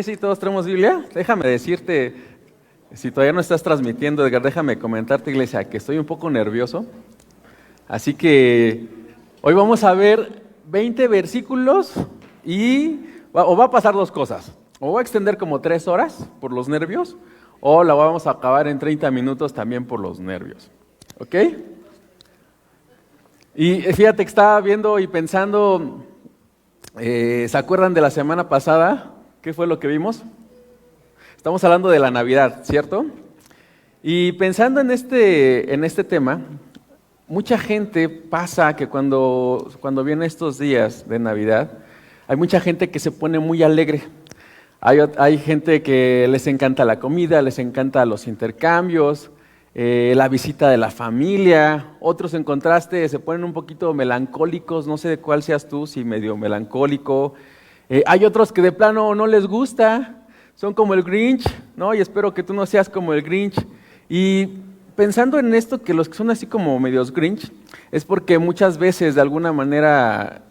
Sí, todos tenemos Biblia. Déjame decirte, si todavía no estás transmitiendo, Edgar, déjame comentarte, iglesia, que estoy un poco nervioso. Así que hoy vamos a ver 20 versículos o va a pasar dos cosas. O voy a extender como 3 horas por los nervios, o la vamos a acabar en 30 minutos también por los nervios. ¿Ok? Y fíjate que estaba viendo y pensando, ¿se acuerdan de la semana pasada? ¿Qué fue lo que vimos? Estamos hablando de la Navidad, ¿cierto? Y pensando en este tema, mucha gente pasa que cuando vienen estos días de Navidad, hay mucha gente que se pone muy alegre. Hay gente que les encanta la comida, les encanta los intercambios, la visita de la familia. Otros, en contraste, se ponen un poquito melancólicos. No sé de cuál seas tú, si medio melancólico. Hay otros que de plano no les gusta, son como el Grinch, ¿no? Y espero que tú no seas como el Grinch. Y pensando en esto, que los que son así como medios Grinch, es porque muchas veces de alguna manera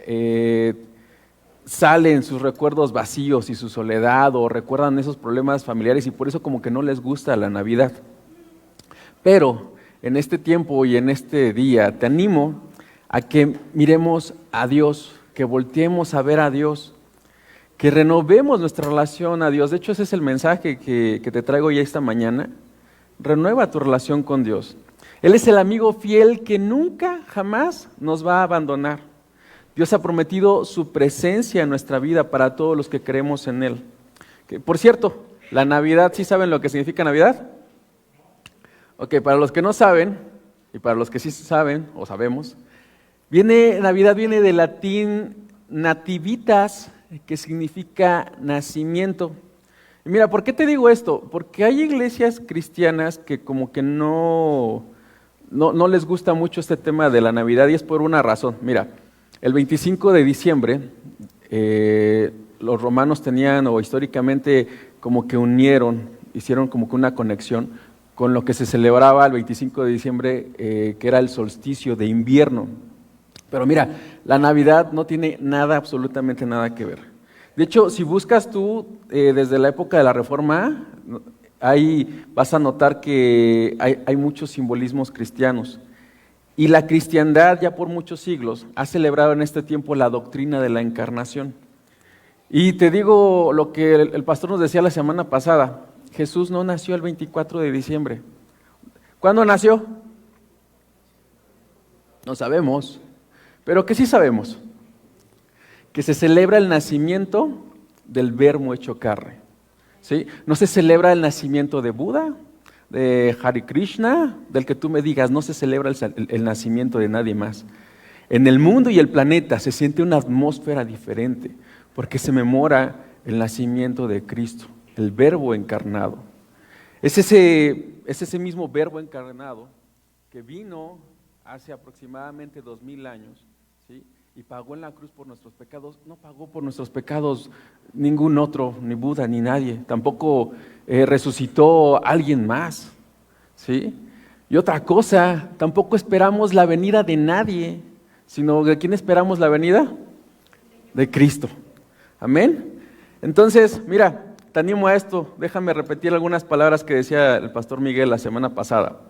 salen sus recuerdos vacíos y su soledad, o recuerdan esos problemas familiares y por eso como que no les gusta la Navidad. Pero en este tiempo y en este día te animo a que miremos a Dios, que volteemos a ver a Dios, que renovemos nuestra relación a Dios. De hecho, ese es el mensaje que te traigo ya esta mañana. Renueva tu relación con Dios. Él es el amigo fiel que nunca, jamás nos va a abandonar. Dios ha prometido su presencia en nuestra vida para todos los que creemos en Él. Por cierto, la Navidad, ¿sí saben lo que significa Navidad? Ok, para los que no saben, y para los que sí saben o sabemos, Navidad viene del latín nativitas, que significa nacimiento. Y mira, ¿por qué te digo esto? Porque hay iglesias cristianas que como que no les gusta mucho este tema de la Navidad, y es por una razón. Mira, el 25 de diciembre los romanos tenían, o históricamente como que hicieron como que una conexión con lo que se celebraba el 25 de diciembre, que era el solsticio de invierno. Pero mira, la Navidad no tiene nada, absolutamente nada que ver. De hecho, si buscas tú desde la época de la Reforma, ahí vas a notar que hay muchos simbolismos cristianos. Y la cristiandad ya por muchos siglos ha celebrado en este tiempo la doctrina de la encarnación. Y te digo lo que el pastor nos decía la semana pasada: Jesús no nació el 24 de diciembre. ¿Cuándo nació? No sabemos. Pero que sí sabemos, que se celebra el nacimiento del Verbo hecho carne, ¿sí? No se celebra el nacimiento de Buda, de Hare Krishna, del que tú me digas. No se celebra el nacimiento de nadie más. En el mundo y el planeta se siente una atmósfera diferente, porque se memora el nacimiento de Cristo, el Verbo encarnado. Es ese mismo Verbo encarnado que vino hace aproximadamente 2000 años, ¿sí? Y pagó en la cruz por nuestros pecados. No pagó por nuestros pecados ningún otro, ni Buda, ni nadie. Tampoco resucitó alguien más, ¿sí? Y otra cosa, tampoco esperamos la venida de nadie, sino ¿de quién esperamos la venida? De Cristo. Amén. Entonces, mira, te animo a esto. Déjame repetir algunas palabras que decía el pastor Miguel la semana pasada.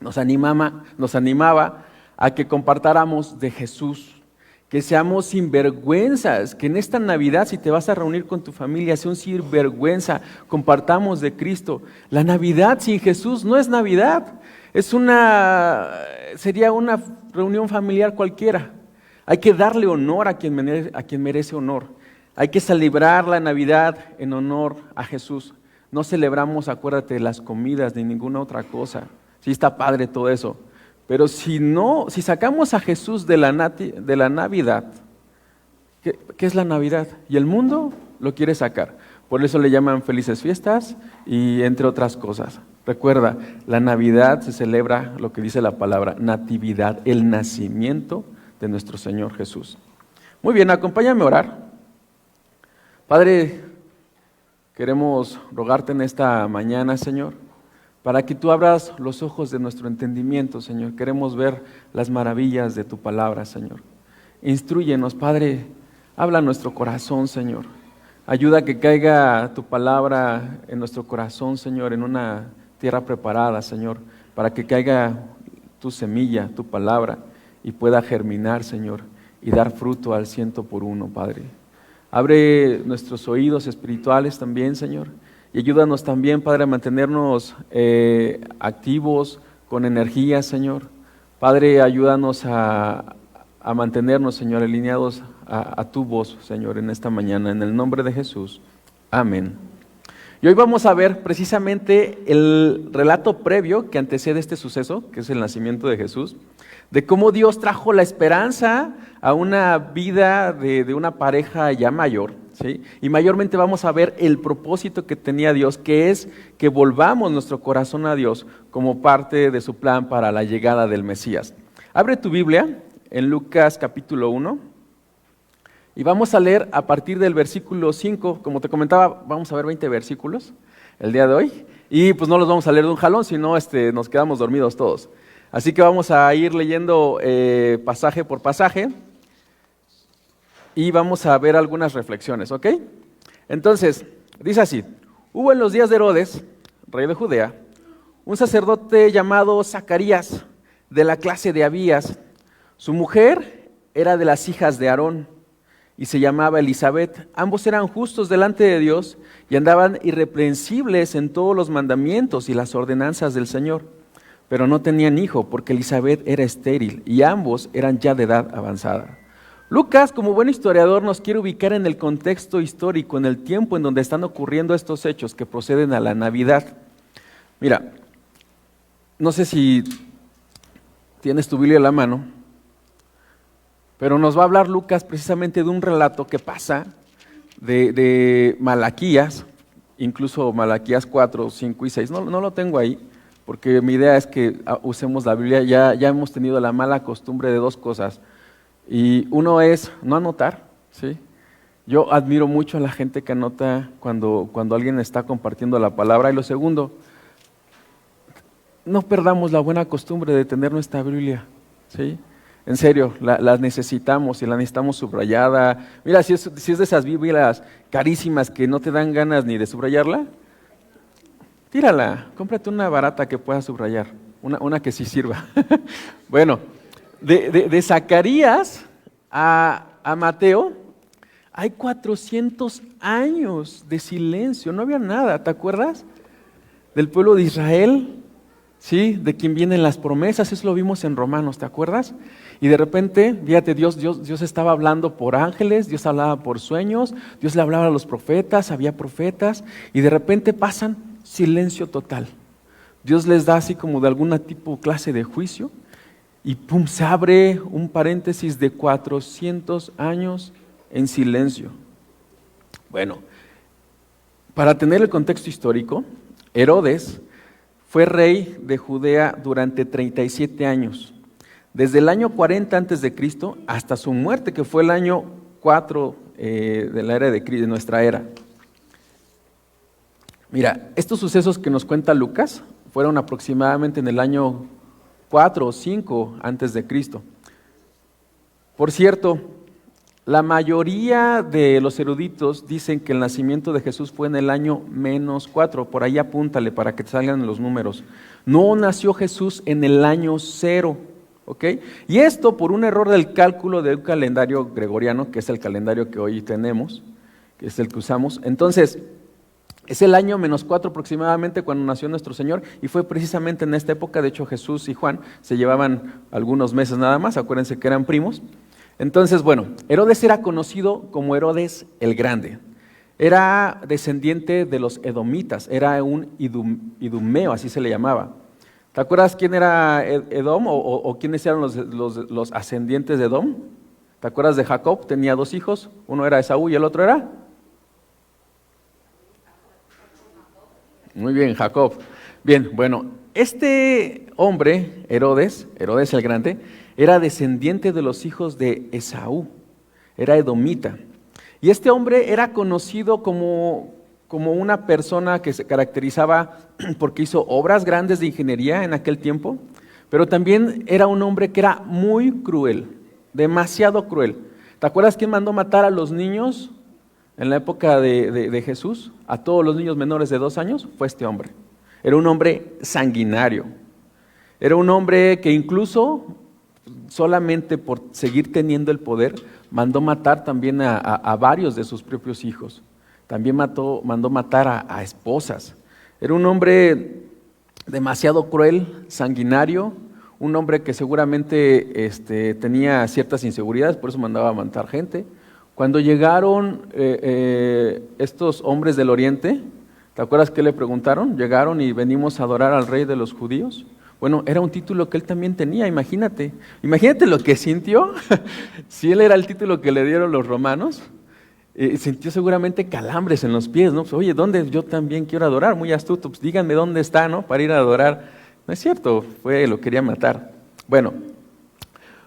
Nos animaba a que compartáramos de Jesús, que seamos sinvergüenzas, que en esta Navidad, si te vas a reunir con tu familia, sea un sinvergüenza, compartamos de Cristo. La Navidad sin Jesús no es Navidad, sería una reunión familiar cualquiera. Hay que darle honor a quien merece honor. Hay que celebrar la Navidad en honor a Jesús. No celebramos, acuérdate, las comidas ni ninguna otra cosa. Sí, está padre todo eso. Pero si sacamos a Jesús de la Navidad, ¿qué es la Navidad? Y el mundo lo quiere sacar. Por eso le llaman felices fiestas y entre otras cosas. Recuerda, la Navidad se celebra lo que dice la palabra natividad, el nacimiento de nuestro Señor Jesús. Muy bien, acompáñame a orar. Padre, queremos rogarte en esta mañana, Señor, para que tú abras los ojos de nuestro entendimiento, Señor. Queremos ver las maravillas de tu palabra, Señor. Instrúyenos, Padre, habla a nuestro corazón, Señor. Ayuda a que caiga tu palabra en nuestro corazón, Señor, en una tierra preparada, Señor, para que caiga tu semilla, tu palabra, y pueda germinar, Señor, y dar fruto al 100 por 1, Padre. Abre nuestros oídos espirituales también, Señor, y ayúdanos también, Padre, a mantenernos activos, con energía, Señor. Padre, ayúdanos a mantenernos, Señor, alineados a tu voz, Señor, en esta mañana, en el nombre de Jesús. Amén. Y hoy vamos a ver precisamente el relato previo que antecede este suceso, que es el nacimiento de Jesús, de cómo Dios trajo la esperanza a una vida de una pareja ya mayor, ¿sí? Y mayormente vamos a ver el propósito que tenía Dios, que es que volvamos nuestro corazón a Dios como parte de su plan para la llegada del Mesías. Abre tu Biblia en Lucas capítulo 1 y vamos a leer a partir del versículo 5. Como te comentaba, vamos a ver 20 versículos el día de hoy y pues no los vamos a leer de un jalón, sino nos quedamos dormidos todos. Así que vamos a ir leyendo pasaje por pasaje y vamos a ver algunas reflexiones, ¿ok? Entonces, dice así: hubo en los días de Herodes, rey de Judea, un sacerdote llamado Zacarías, de la clase de Abías. Su mujer era de las hijas de Aarón y se llamaba Elisabet. Ambos eran justos delante de Dios y andaban irreprensibles en todos los mandamientos y las ordenanzas del Señor. Pero no tenían hijo porque Elisabet era estéril y ambos eran ya de edad avanzada. Lucas, como buen historiador, nos quiere ubicar en el contexto histórico, en el tiempo en donde están ocurriendo estos hechos que proceden a la Navidad. Mira, no sé si tienes tu Biblia a la mano, pero nos va a hablar Lucas precisamente de un relato que pasa de Malaquías, incluso Malaquías 4, 5 y 6. No lo tengo ahí, porque mi idea es que usemos la Biblia. Ya hemos tenido la mala costumbre de dos cosas. Y uno es no anotar, ¿sí? Yo admiro mucho a la gente que anota cuando alguien está compartiendo la palabra. Y lo segundo, no perdamos la buena costumbre de tener nuestra Biblia, ¿sí? En serio, la necesitamos y la necesitamos subrayada. Mira, si es de esas Biblias carísimas que no te dan ganas ni de subrayarla, tírala, cómprate una barata que puedas subrayar, una que sí sirva. Bueno, de Zacarías a Mateo hay 400 años de silencio, no había nada, ¿te acuerdas? Del pueblo de Israel, ¿sí? De quien vienen las promesas, eso lo vimos en Romanos, ¿te acuerdas? Y de repente, fíjate, Dios estaba hablando por ángeles, Dios hablaba por sueños, Dios le hablaba a los profetas, había profetas, y de repente pasan silencio total. Dios les da así como de alguna clase de juicio, y pum, se abre un paréntesis de 400 años en silencio. Bueno, para tener el contexto histórico, Herodes fue rey de Judea durante 37 años, desde el año 40 a.C. hasta su muerte, que fue el año 4 de la era de nuestra era. Mira, estos sucesos que nos cuenta Lucas fueron aproximadamente en el año 4 o 5 antes de Cristo. Por cierto, la mayoría de los eruditos dicen que el nacimiento de Jesús fue en el año -4, por ahí apúntale para que te salgan los números. No nació Jesús en el año 0, ¿ok? Y esto por un error del cálculo de un calendario gregoriano, que es el calendario que hoy tenemos, que es el que usamos. Entonces, es el año -4 aproximadamente cuando nació nuestro Señor, y fue precisamente en esta época. De hecho, Jesús y Juan se llevaban algunos meses nada más, acuérdense que eran primos. Entonces, bueno, Herodes era conocido como Herodes el Grande. Era descendiente de los edomitas, era un idumeo, así se le llamaba. ¿Te acuerdas quién era Edom o quiénes eran los ascendientes de Edom? ¿Te acuerdas de Jacob? Tenía 2 hijos, uno era Esaú y el otro era... Muy bien, Jacob. Bien, bueno, este hombre, Herodes el Grande, era descendiente de los hijos de Esaú, era edomita. Y este hombre era conocido como una persona que se caracterizaba porque hizo obras grandes de ingeniería en aquel tiempo, pero también era un hombre que era muy cruel, demasiado cruel. ¿Te acuerdas quién mandó matar a los niños en la época de Jesús, a todos los niños menores de 2 años, fue este hombre. Era un hombre sanguinario. Era un hombre que incluso, solamente por seguir teniendo el poder, mandó matar también a varios de sus propios hijos. También mandó matar a esposas. Era un hombre demasiado cruel, sanguinario, un hombre que seguramente tenía ciertas inseguridades, por eso mandaba a matar gente. Cuando llegaron estos hombres del oriente, ¿te acuerdas qué le preguntaron? Llegaron y venimos a adorar al rey de los judíos. Bueno, era un título que él también tenía, imagínate lo que sintió. Si él era el título que le dieron los romanos, sintió seguramente calambres en los pies, ¿no? Pues, oye, ¿dónde? Yo también quiero adorar, muy astuto, pues díganme dónde está, ¿no? Para ir a adorar. No es cierto, lo quería matar. Bueno,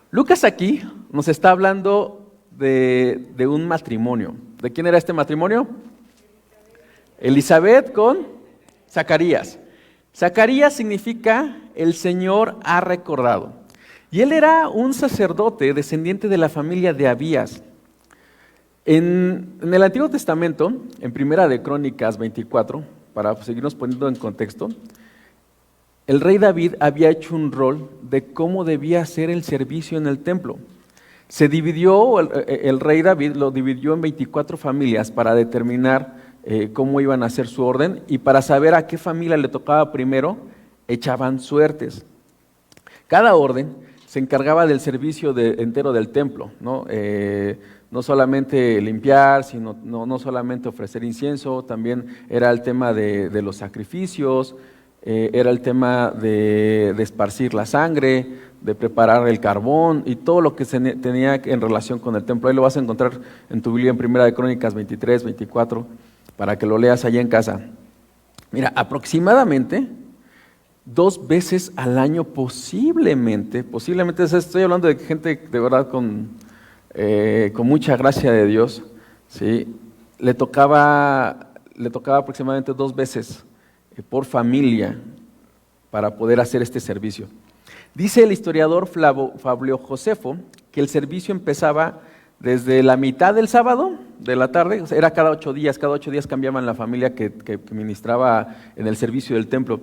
Lucas aquí nos está hablando de un matrimonio. ¿De quién era este matrimonio? Elizabeth con Zacarías. Zacarías significa el Señor ha recordado. Y él era un sacerdote descendiente de la familia de Abías. En el Antiguo Testamento, en Primera de Crónicas 24, para seguirnos poniendo en contexto, el rey David había hecho un rol de cómo debía ser el servicio en el templo. Se dividió, el rey David lo dividió en 24 familias para determinar cómo iban a hacer su orden, y para saber a qué familia le tocaba primero, echaban suertes. Cada orden se encargaba del servicio entero del templo, ¿no? No solamente limpiar, sino no solamente ofrecer incienso, también era el tema de los sacrificios, era el tema de esparcir la sangre, de preparar el carbón y todo lo que se tenía en relación con el templo. Ahí lo vas a encontrar en tu Biblia en Primera de Crónicas 23, 24, para que lo leas allá en casa. Mira, aproximadamente 2 veces al año posiblemente, estoy hablando de gente de verdad con mucha gracia de Dios, ¿sí? Le tocaba aproximadamente 2 veces por familia para poder hacer este servicio. Dice el historiador Fabio Josefo que el servicio empezaba desde la mitad del sábado de la tarde, o sea, era cada 8 días cambiaban la familia que ministraba en el servicio del templo.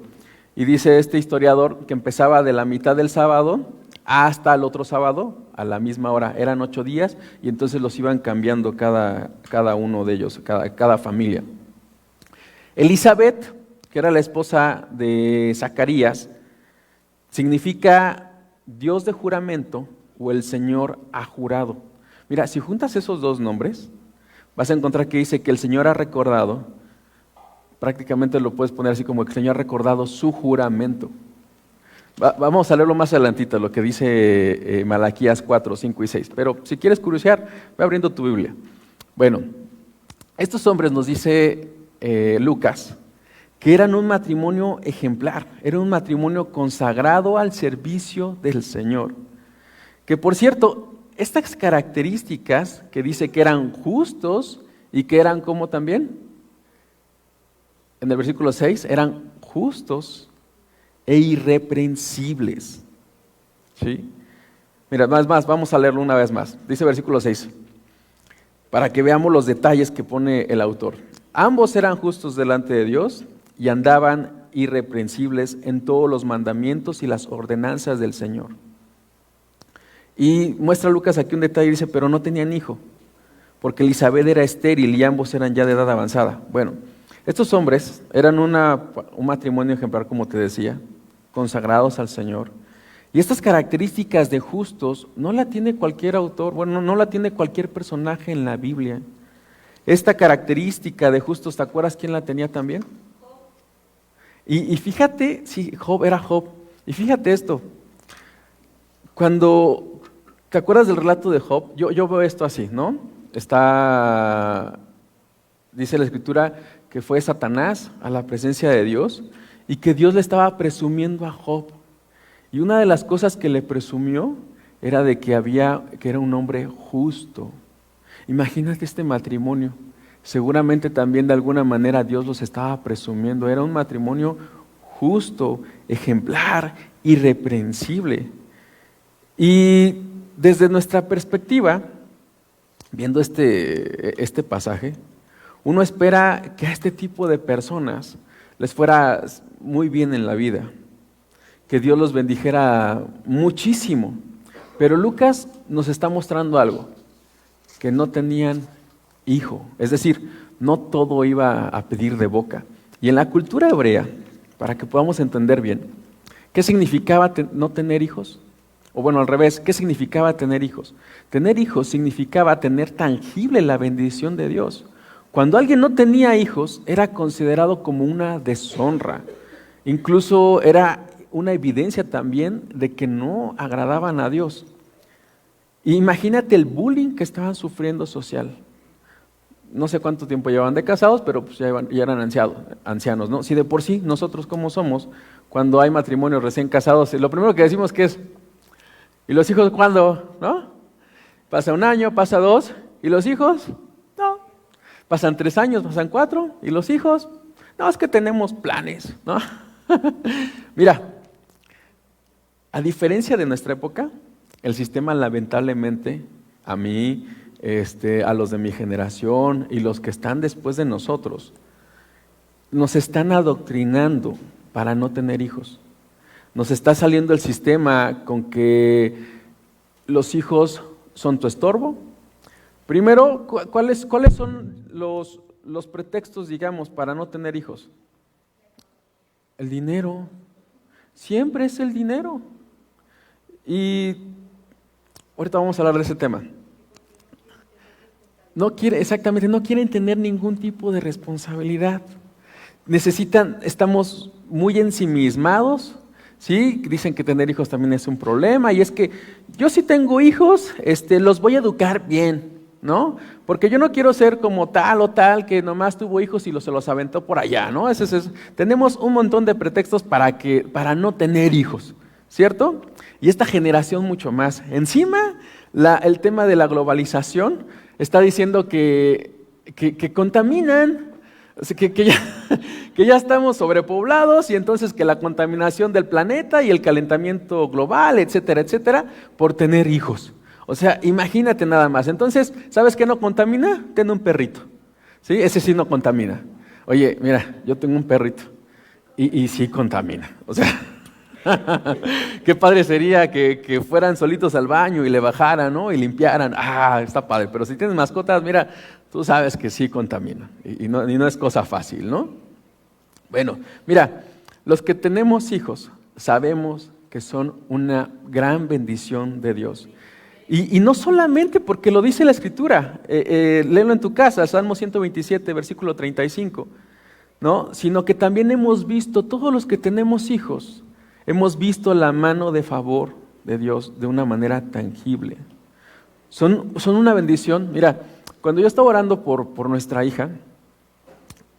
Y dice este historiador que empezaba de la mitad del sábado hasta el otro sábado a la misma hora. Eran 8 días y entonces los iban cambiando cada uno de ellos, cada familia. Elizabeth, que era la esposa de Zacarías, significa Dios de juramento o el Señor ha jurado. Mira, si juntas esos 2 nombres, vas a encontrar que dice que el Señor ha recordado, prácticamente lo puedes poner así como que el Señor ha recordado su juramento. Vamos a leerlo más adelantito, lo que dice Malaquías 4, 5 y 6. Pero si quieres curiosear, ve abriendo tu Biblia. Bueno, estos hombres nos dice Lucas que eran un matrimonio ejemplar, era un matrimonio consagrado al servicio del Señor. Que por cierto, estas características que dice que eran justos y que eran como también, en el versículo 6, eran justos e irreprensibles. ¿Sí? Mira, vamos a leerlo una vez más. Dice versículo 6, para que veamos los detalles que pone el autor. Ambos eran justos delante de Dios y andaban irreprensibles en todos los mandamientos y las ordenanzas del Señor. Y muestra Lucas aquí un detalle, dice, pero no tenían hijo, porque Elizabeth era estéril y ambos eran ya de edad avanzada. Bueno, estos hombres eran un matrimonio ejemplar, como te decía, consagrados al Señor. Y estas características de justos no la tiene cualquier autor, no la tiene cualquier personaje en la Biblia. Esta característica de justos, ¿te acuerdas quién la tenía también? Y fíjate, sí, era Job. Y fíjate esto, cuando, ¿te acuerdas del relato de Job? Yo veo esto así, ¿no? Dice la Escritura que fue Satanás a la presencia de Dios y que Dios le estaba presumiendo a Job. Y una de las cosas que le presumió era de que era un hombre justo. Imagínate este matrimonio. Seguramente también de alguna manera Dios los estaba presumiendo. Era un matrimonio justo, ejemplar, irreprensible. Y desde nuestra perspectiva, viendo este pasaje, Uno espera que a este tipo de personas les fuera muy bien en la vida, que Dios los bendijera muchísimo. Pero Lucas nos está mostrando algo, que no tenían hijo, es decir, no todo iba a pedir de boca. Y en la cultura hebrea, para que podamos entender bien, ¿qué significaba no tener hijos? O bueno, al revés, ¿qué significaba tener hijos? Tener hijos significaba tener tangible la bendición de Dios. Cuando alguien no tenía hijos, era considerado como una deshonra. Incluso era una evidencia también de que no agradaban a Dios. Imagínate el bullying que estaban sufriendo social. No sé cuánto tiempo llevaban de casados, pero pues ya eran ancianos, ¿no? Si de por sí nosotros como somos, cuando hay matrimonios recién casados, lo primero que decimos que es, ¿y los hijos cuándo? ¿No? Pasa un año, pasa 2, ¿y los hijos? No. Pasan 3 años, pasan 4, ¿y los hijos? No, es que tenemos planes, ¿no? Mira, a diferencia de nuestra época, el sistema lamentablemente, a mí, a los de mi generación y los que están después de nosotros, nos están adoctrinando para no tener hijos. Nos está saliendo el sistema con que los hijos son tu estorbo. Primero, ¿cuáles son los pretextos, digamos, para no tener hijos? El dinero. Siempre es el dinero. Y ahorita vamos a hablar de ese tema. No quieren tener ningún tipo de responsabilidad. Estamos muy ensimismados, ¿sí? Dicen que tener hijos también es un problema, y es que yo sí tengo hijos, los voy a educar bien, ¿no? Porque yo no quiero ser como tal o tal que nomás tuvo hijos y se los aventó por allá, ¿no? Tenemos un montón de pretextos para no tener hijos, ¿cierto? Y esta generación mucho más. Encima, el tema de la globalización está diciendo que contaminan, o sea, que ya estamos sobrepoblados, y entonces que la contaminación del planeta y el calentamiento global, etcétera, etcétera, por tener hijos. O sea, imagínate nada más. Entonces, ¿sabes qué no contamina? Ten un perrito, ¿sí? Ese sí no contamina. Oye, mira, yo tengo un perrito y sí contamina. O sea, qué padre sería que fueran solitos al baño y le bajaran, ¿no? Y limpiaran. Ah, está padre. Pero si tienes mascotas, mira, tú sabes que sí contamina. Y no es cosa fácil, ¿no? Bueno, mira, los que tenemos hijos sabemos que son una gran bendición de Dios. Y no solamente porque lo dice la Escritura, léelo en tu casa, Salmo 127, versículo 35, ¿no? Sino que también hemos visto, todos los que tenemos hijos, hemos visto la mano de favor de Dios de una manera tangible. Son una bendición. Mira, cuando yo estaba orando por nuestra hija,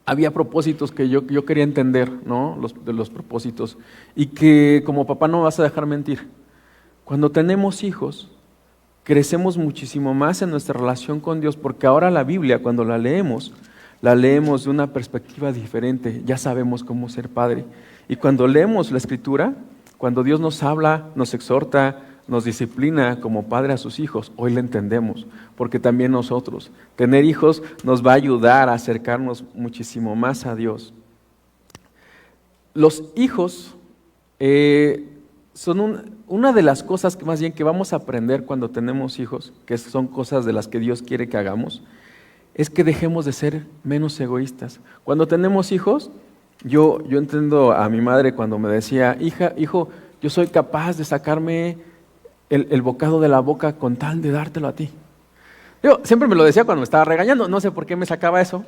había propósitos que yo quería entender, ¿no? Los propósitos. Y que como papá no me vas a dejar mentir. Cuando tenemos hijos, crecemos muchísimo más en nuestra relación con Dios, porque ahora la Biblia, cuando la leemos de una perspectiva diferente. Ya sabemos cómo ser padre. Y cuando leemos la Escritura, cuando Dios nos habla, nos exhorta, nos disciplina como padre a sus hijos, hoy le entendemos, porque también nosotros, tener hijos nos va a ayudar a acercarnos muchísimo más a Dios. Los hijos son una de las cosas que más bien que vamos a aprender cuando tenemos hijos, que son cosas de las que Dios quiere que hagamos, es que dejemos de ser menos egoístas. Cuando tenemos hijos, yo entiendo a mi madre cuando me decía, hijo, yo soy capaz de sacarme el bocado de la boca con tal de dártelo a ti. Yo siempre me lo decía cuando me estaba regañando, no sé por qué me sacaba eso,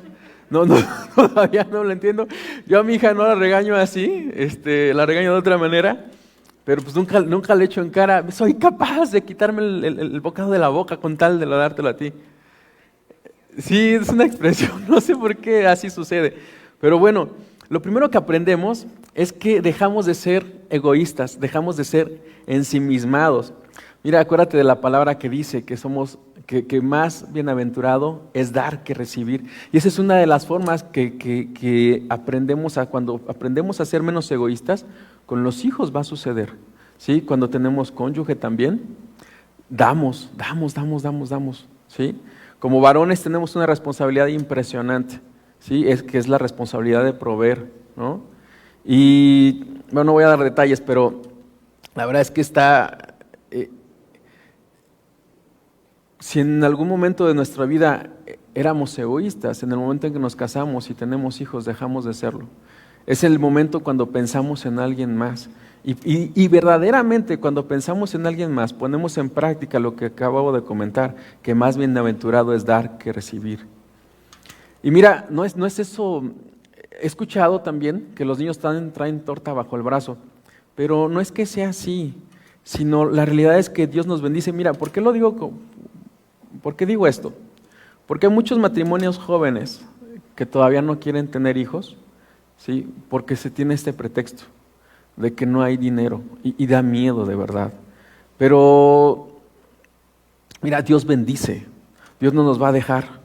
no, todavía no lo entiendo. Yo a mi hija no la regaño así, la regaño de otra manera, pero pues nunca le echo en cara, soy capaz de quitarme el bocado de la boca con tal de dártelo a ti. Sí, es una expresión, no sé por qué así sucede, pero bueno, lo primero que aprendemos es que dejamos de ser egoístas, dejamos de ser ensimismados. Mira, acuérdate de la palabra que dice que más bienaventurado es dar que recibir. Y esa es una de las formas que aprendemos cuando aprendemos a ser menos egoístas, con los hijos va a suceder. ¿Sí? Cuando tenemos cónyuge también, damos, ¿sí? Como varones tenemos una responsabilidad impresionante, ¿sí? Que es la responsabilidad de proveer, ¿no? Y bueno, no voy a dar detalles, pero la verdad es que si en algún momento de nuestra vida éramos egoístas, en el momento en que nos casamos y tenemos hijos, dejamos de serlo. Es el momento cuando pensamos en alguien más. Y verdaderamente cuando pensamos en alguien más, ponemos en práctica lo que acabo de comentar, que más bienaventurado es dar que recibir. Y mira, no es eso. He escuchado también que los niños traen torta bajo el brazo, pero no es que sea así, sino la realidad es que Dios nos bendice. Mira, ¿por qué digo esto? Porque hay muchos matrimonios jóvenes que todavía no quieren tener hijos, ¿sí? Porque se tiene este pretexto de que no hay dinero y da miedo de verdad. Pero mira, Dios bendice, Dios no nos va a dejar.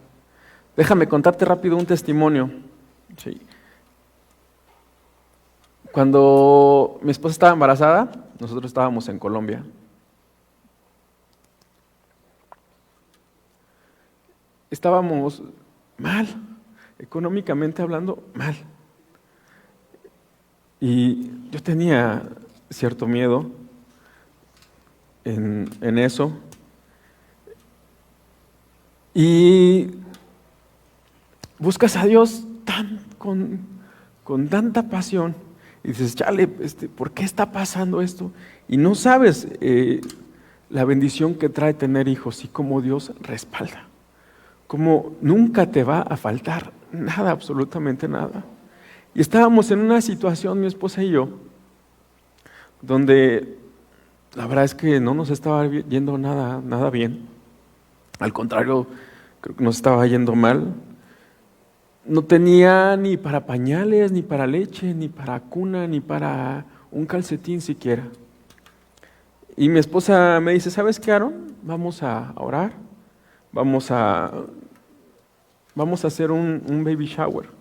Déjame contarte rápido un testimonio. Sí. Cuando mi esposa estaba embarazada, nosotros estábamos en Colombia. Estábamos mal, económicamente hablando, mal. Y yo tenía cierto miedo en eso. Y buscas a Dios con tanta pasión y dices, chale, ¿por qué está pasando esto? Y no sabes la bendición que trae tener hijos y cómo Dios respalda. Como nunca te va a faltar nada, absolutamente nada. Y estábamos en una situación, mi esposa y yo, donde la verdad es que no nos estaba yendo nada bien. Al contrario, creo que nos estaba yendo mal. No tenía ni para pañales, ni para leche, ni para cuna, ni para un calcetín siquiera. Y mi esposa me dice, ¿sabes qué, Aaron? Vamos a orar, vamos a hacer un baby shower.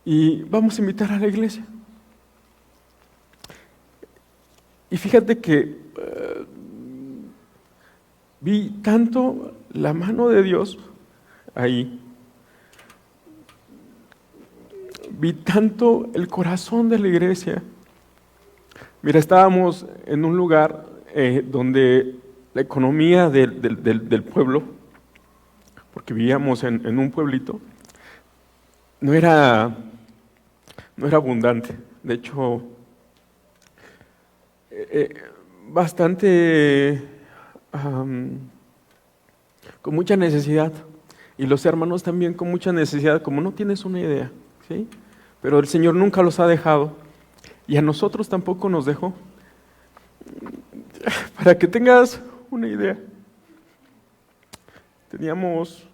Y vamos a invitar a la iglesia. Y fíjate que vi tanto la mano de Dios ahí, vi tanto el corazón de la iglesia. Mira, estábamos en un lugar donde la economía del pueblo, porque vivíamos en un pueblito, no era abundante. De hecho, bastante con mucha necesidad. Y los hermanos también con mucha necesidad, como no tienes una idea, ¿sí? Pero el Señor nunca los ha dejado. Y a nosotros tampoco nos dejó. Para que tengas una idea, teníamos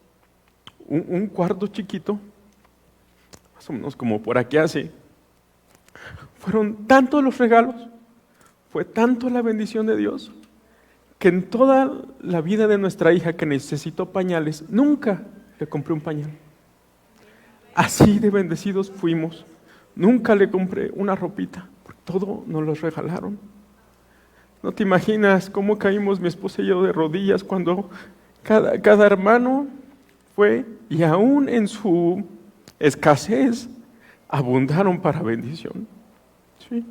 un cuarto chiquito, más o menos como por aquí así. Fueron tantos los regalos, fue tanto la bendición de Dios, que en toda la vida de nuestra hija que necesitó pañales, nunca le compré un pañal. Así de bendecidos fuimos. Nunca le compré una ropita, porque todo nos lo regalaron. No te imaginas cómo caímos mi esposa y yo de rodillas cuando cada hermano fue, y aún en su escasez abundaron para bendición. ¿Sí?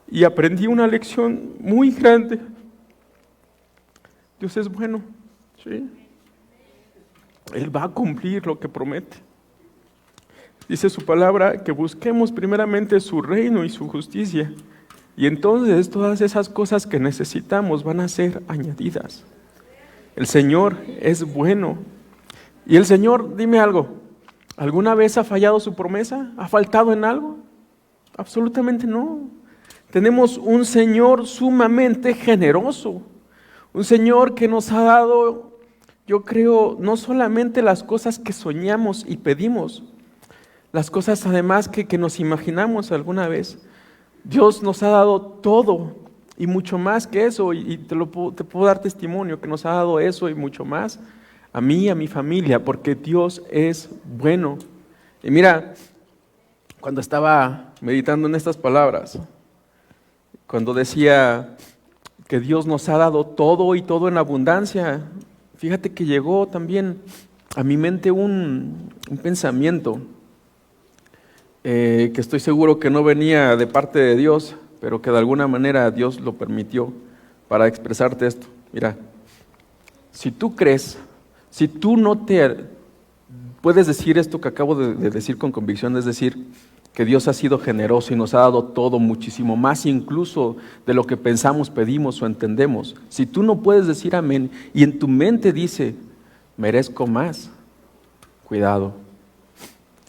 Y aprendí una lección muy grande. Dios es bueno, ¿sí? Él va a cumplir lo que promete. Dice su palabra que busquemos primeramente su reino y su justicia, y entonces todas esas cosas que necesitamos van a ser añadidas. El Señor es bueno. Y el Señor, dime algo, ¿alguna vez ha fallado su promesa? ¿Ha faltado en algo? Absolutamente no. Tenemos un Señor sumamente generoso, un Señor que nos ha dado, yo creo, no solamente las cosas que soñamos y pedimos, las cosas además que nos imaginamos alguna vez. Dios nos ha dado todo y mucho más que eso, y te puedo dar testimonio que nos ha dado eso y mucho más a mí y a mi familia, porque Dios es bueno. Y mira, cuando estaba meditando en estas palabras, cuando decía que Dios nos ha dado todo y todo en abundancia, fíjate que llegó también a mi mente un pensamiento que estoy seguro que no venía de parte de Dios, pero que de alguna manera Dios lo permitió para expresarte esto. Mira, si tú crees, si tú no te puedes decir esto que acabo de decir con convicción, es decir, que Dios ha sido generoso y nos ha dado todo, muchísimo más incluso de lo que pensamos, pedimos o entendemos. Si tú no puedes decir amén y en tu mente dice, merezco más, cuidado.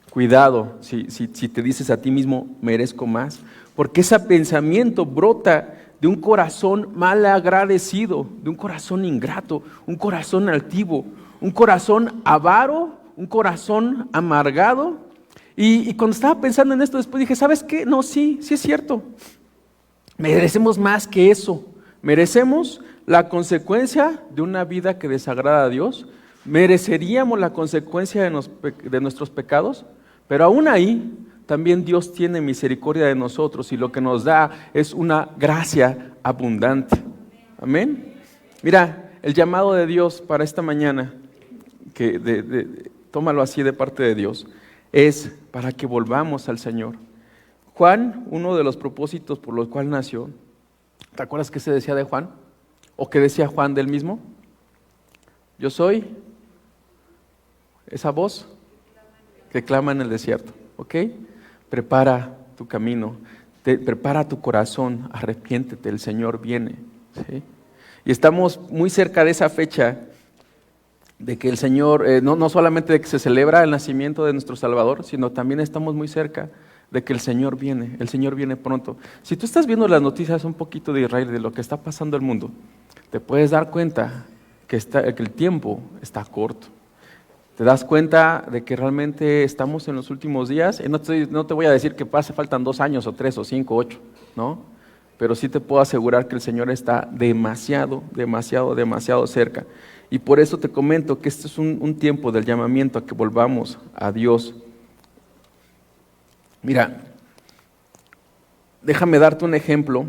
Cuidado si te dices a ti mismo, merezco más, porque ese pensamiento brota de un corazón mal agradecido, de un corazón ingrato, un corazón altivo, un corazón avaro, un corazón amargado. Y cuando estaba pensando en esto después dije, ¿sabes qué? No, sí es cierto. Merecemos más que eso. Merecemos la consecuencia de una vida que desagrada a Dios. Mereceríamos la consecuencia de nuestros pecados. Pero aún ahí, también Dios tiene misericordia de nosotros y lo que nos da es una gracia abundante. Amén. Mira, el llamado de Dios para esta mañana, tómalo así de parte de Dios, es para que volvamos al Señor. Juan, uno de los propósitos por los cuales nació, ¿te acuerdas qué se decía de Juan? ¿O qué decía Juan del mismo? Yo soy esa voz que clama en el desierto, ¿ok? Prepara tu camino, prepara tu corazón, arrepiéntete, el Señor viene, ¿sí? Y estamos muy cerca de esa fecha de que el Señor, no solamente de que se celebra el nacimiento de nuestro Salvador, sino también estamos muy cerca de que el Señor viene pronto. Si tú estás viendo las noticias un poquito de Israel, de lo que está pasando en el mundo, te puedes dar cuenta que el tiempo está corto. Te das cuenta de que realmente estamos en los últimos días. Y no te voy a decir que faltan 2 años, o 3, o 5, 8, ¿no? Pero sí te puedo asegurar que el Señor está demasiado cerca. Y por eso te comento que este es un tiempo del llamamiento a que volvamos a Dios. Mira, déjame darte un ejemplo.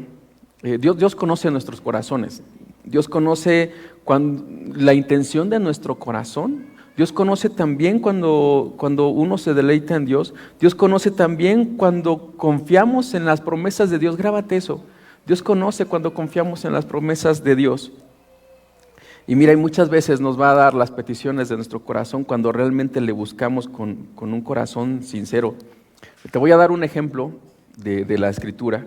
Dios conoce nuestros corazones. Dios conoce la intención de nuestro corazón. Dios conoce también cuando uno se deleita en Dios. Dios conoce también cuando confiamos en las promesas de Dios. Grábate eso. Dios conoce cuando confiamos en las promesas de Dios. Y mira, y muchas veces nos va a dar las peticiones de nuestro corazón cuando realmente le buscamos con un corazón sincero. Te voy a dar un ejemplo de la Escritura,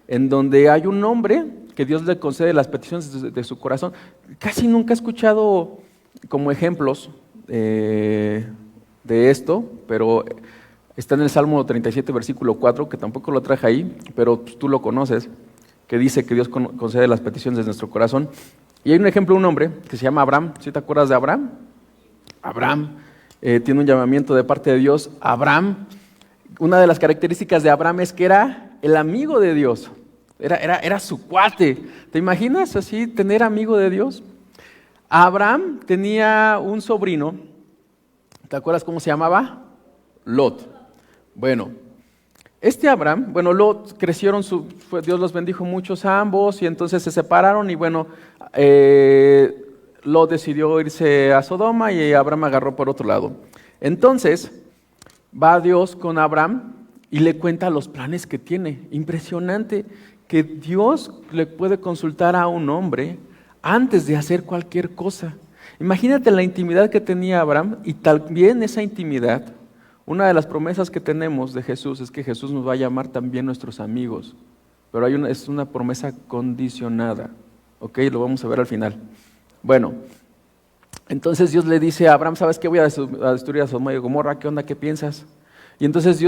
en donde hay un hombre que Dios le concede las peticiones de su corazón. Casi nunca he escuchado como ejemplos de esto, pero está en el Salmo 37, versículo 4, que tampoco lo traje ahí, pero tú lo conoces, que dice que Dios concede las peticiones de nuestro corazón. Y hay un ejemplo de un hombre que se llama Abraham. ¿Sí te acuerdas de Abraham? Abraham tiene un llamamiento de parte de Dios. Abraham, una de las características de Abraham es que era el amigo de Dios. Era su cuate. ¿Te imaginas así tener amigo de Dios? Abraham tenía un sobrino. ¿Te acuerdas cómo se llamaba? Lot. Bueno, Abraham, Lot crecieron, Dios los bendijo muchos a ambos y entonces se separaron y Lot decidió irse a Sodoma y Abraham agarró por otro lado. Entonces va Dios con Abraham y le cuenta los planes que tiene. Impresionante que Dios le puede consultar a un hombre antes de hacer cualquier cosa. Imagínate la intimidad que tenía Abraham y también esa intimidad. Una de las promesas que tenemos de Jesús es que Jesús nos va a llamar también nuestros amigos, pero es una promesa condicionada, ¿ok? Lo vamos a ver al final. Bueno, entonces Dios le dice a Abraham, ¿sabes qué? Voy a destruir a Sodoma y Gomorra, ¿qué onda? ¿Qué piensas? Y entonces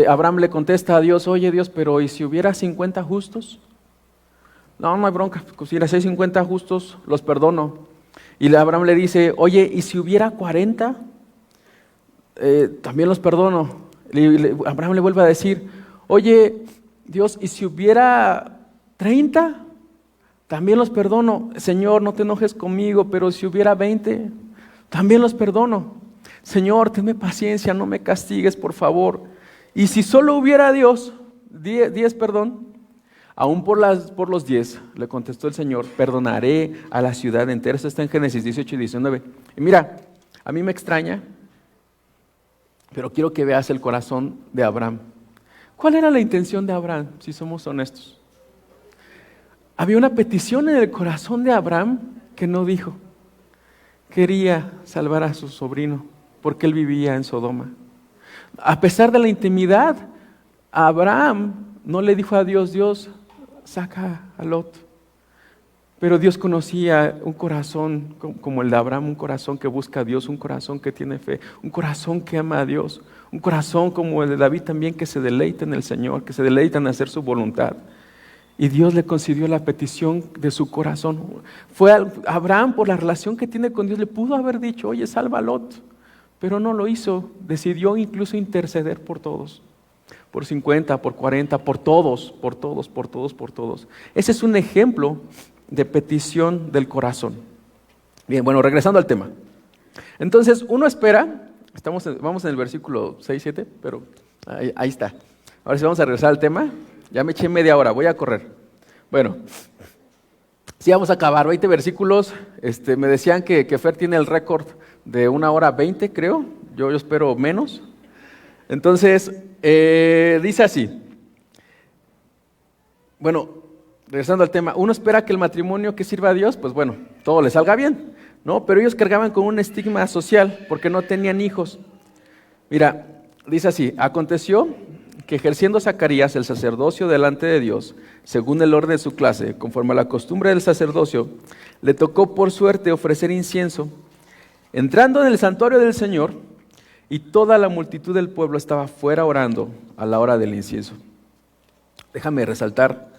Abraham le contesta a Dios, oye Dios, pero ¿y si hubiera 50 justos? No hay bronca, si hay 50 justos, los perdono. Y Abraham le dice, oye, ¿y si hubiera 40? También los perdono. Abraham le vuelve a decir, oye Dios, ¿y si hubiera 30? También los perdono. Señor, no te enojes conmigo, pero si hubiera 20, también los perdono. Señor, tenme paciencia, no me castigues, por favor. Y si solo hubiera 10, aún por los 10, le contestó el Señor, perdonaré a la ciudad entera. Eso está en Génesis 18 y 19. Y mira, a mí me extraña, pero quiero que veas el corazón de Abraham. ¿Cuál era la intención de Abraham, si somos honestos? Había una petición en el corazón de Abraham que no dijo. Quería salvar a su sobrino porque él vivía en Sodoma. A pesar de la intimidad, Abraham no le dijo a Dios, Dios, saca a Lot. Pero Dios conocía un corazón como el de Abraham, un corazón que busca a Dios, un corazón que tiene fe, un corazón que ama a Dios, un corazón como el de David también que se deleita en el Señor, que se deleita en hacer su voluntad. Y Dios le concedió la petición de su corazón. Abraham, por la relación que tiene con Dios, le pudo haber dicho, oye, salva a Lot. Pero no lo hizo, decidió incluso interceder por todos. Por 50, por 40, por todos. Ese es un ejemplo de petición del corazón. Bien, bueno, regresando al tema. Entonces, uno espera, vamos en el versículo 6, 7, pero ahí está. Ahora sí vamos a regresar al tema. Ya me eché media hora, voy a correr. Bueno, sí vamos a acabar, 20 versículos. Me decían que Fer tiene el récord de 1 hora 20, creo. Yo espero menos. Entonces, dice así. Bueno, regresando al tema, uno espera que el matrimonio que sirva a Dios, pues bueno, todo le salga bien, ¿no? Pero ellos cargaban con un estigma social porque no tenían hijos. Mira, dice así, aconteció que ejerciendo Zacarías el sacerdocio delante de Dios, según el orden de su clase, conforme a la costumbre del sacerdocio, le tocó por suerte ofrecer incienso. Entrando en el santuario del Señor, y toda la multitud del pueblo estaba fuera orando a la hora del incienso. Déjame resaltar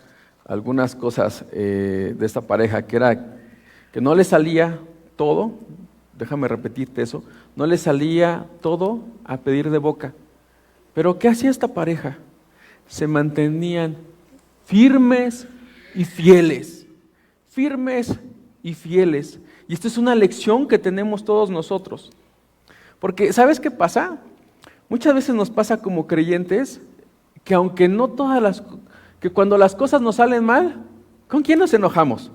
algunas cosas de esta pareja, que era que no le salía todo, déjame repetirte eso, no le salía todo a pedir de boca. Pero ¿qué hacía esta pareja? Se mantenían firmes y fieles. Firmes y fieles. Y esta es una lección que tenemos todos nosotros. Porque ¿sabes qué pasa? Muchas veces nos pasa como creyentes que aunque no todas que cuando las cosas nos salen mal, ¿con quién nos enojamos?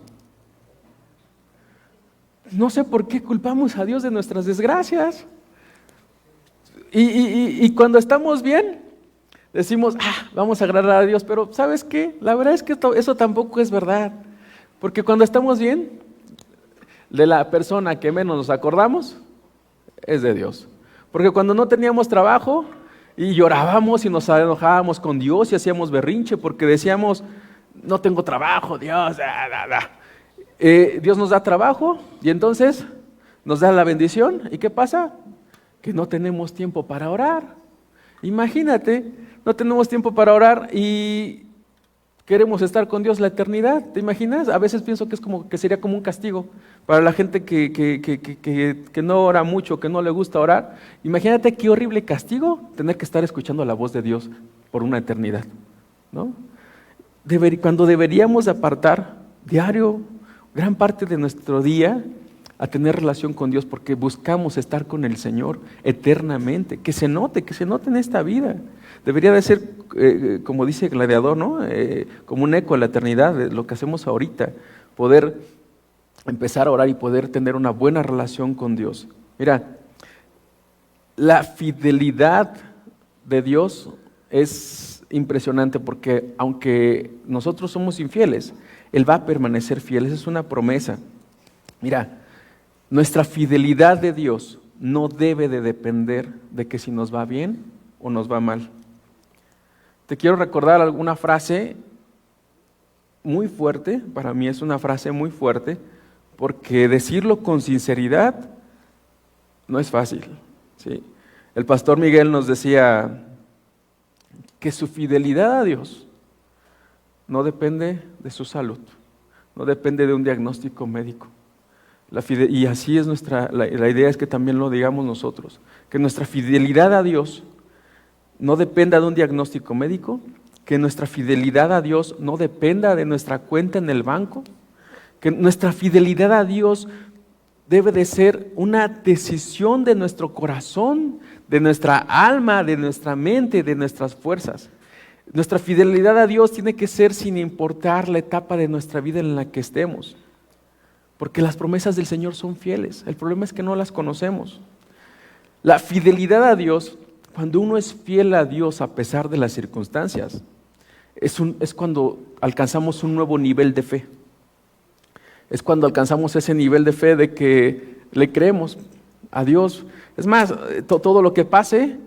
No sé por qué culpamos a Dios de nuestras desgracias. Y cuando estamos bien, decimos, vamos a agradar a Dios, pero ¿sabes qué? La verdad es que eso tampoco es verdad. Porque cuando estamos bien, de la persona que menos nos acordamos, es de Dios. Porque cuando no teníamos trabajo y llorábamos y nos enojábamos con Dios y hacíamos berrinche porque decíamos, no tengo trabajo, Dios, Dios nos da trabajo y entonces nos da la bendición. ¿Y qué pasa? Que no tenemos tiempo para orar. Imagínate, no tenemos tiempo para orar y queremos estar con Dios la eternidad. ¿Te imaginas? A veces pienso que sería como un castigo para la gente que no ora mucho, que no le gusta orar. Imagínate qué horrible castigo tener que estar escuchando la voz de Dios por una eternidad, ¿no? Cuando deberíamos apartar diario gran parte de nuestro día a tener relación con Dios porque buscamos estar con el Señor eternamente, que se note en esta vida. Debería de ser, como dice Gladiador, ¿no? Como un eco de la eternidad, de lo que hacemos ahorita, poder empezar a orar y poder tener una buena relación con Dios. Mira, la fidelidad de Dios es impresionante porque aunque nosotros somos infieles, Él va a permanecer fiel, esa es una promesa. Mira, nuestra fidelidad de Dios no debe de depender de que si nos va bien o nos va mal. Te quiero recordar alguna frase muy fuerte, para mí es una frase muy fuerte, porque decirlo con sinceridad no es fácil, ¿sí? El pastor Miguel nos decía que su fidelidad a Dios no depende de su salud, no depende de un diagnóstico médico. Y así es la idea es que también lo digamos nosotros, que nuestra fidelidad a Dios no dependa de un diagnóstico médico, que nuestra fidelidad a Dios no dependa de nuestra cuenta en el banco, que nuestra fidelidad a Dios debe de ser una decisión de nuestro corazón, de nuestra alma, de nuestra mente, de nuestras fuerzas. Nuestra fidelidad a Dios tiene que ser sin importar la etapa de nuestra vida en la que estemos, porque las promesas del Señor son fieles. El problema es que no las conocemos. La fidelidad a Dios, cuando uno es fiel a Dios a pesar de las circunstancias, es cuando alcanzamos un nuevo nivel de fe. Es cuando alcanzamos ese nivel de fe de que le creemos a Dios. Es más, todo lo que pase,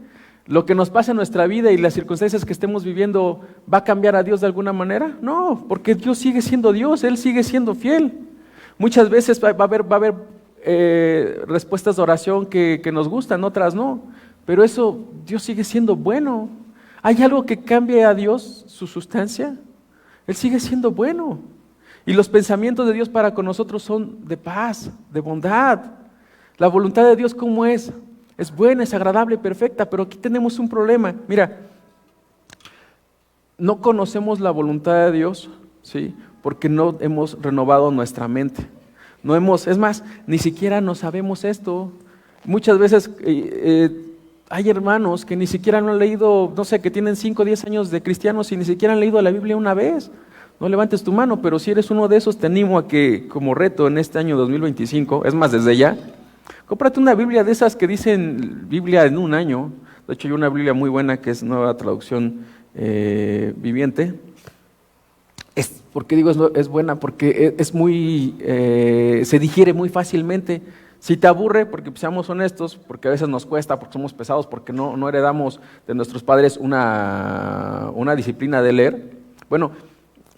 lo que nos pase en nuestra vida y las circunstancias que estemos viviendo, ¿va a cambiar a Dios de alguna manera? No, porque Dios sigue siendo Dios, Él sigue siendo fiel. Muchas veces va a haber respuestas de oración que nos gustan, otras no, pero eso, Dios sigue siendo bueno. ¿Hay algo que cambie a Dios su sustancia? Él sigue siendo bueno. Y los pensamientos de Dios para con nosotros son de paz, de bondad. La voluntad de Dios, ¿cómo es? Es buena, es agradable, perfecta, pero aquí tenemos un problema. Mira, no conocemos la voluntad de Dios, ¿sí? Porque no hemos renovado nuestra mente. Es más, ni siquiera no sabemos esto. Muchas veces hay hermanos que ni siquiera no han leído, no sé, que tienen 5 o 10 años de cristianos y ni siquiera han leído la Biblia una vez. No levantes tu mano, pero si eres uno de esos, te animo a que, como reto en este año 2025, es más, desde ya, cómprate una Biblia de esas que dicen Biblia en un año. De hecho, hay una Biblia muy buena que es Nueva Traducción Viviente. ¿Por qué digo es buena? Porque es muy, se digiere muy fácilmente. Si te aburre, porque seamos honestos, porque a veces nos cuesta, porque somos pesados, porque no heredamos de nuestros padres una disciplina de leer, bueno,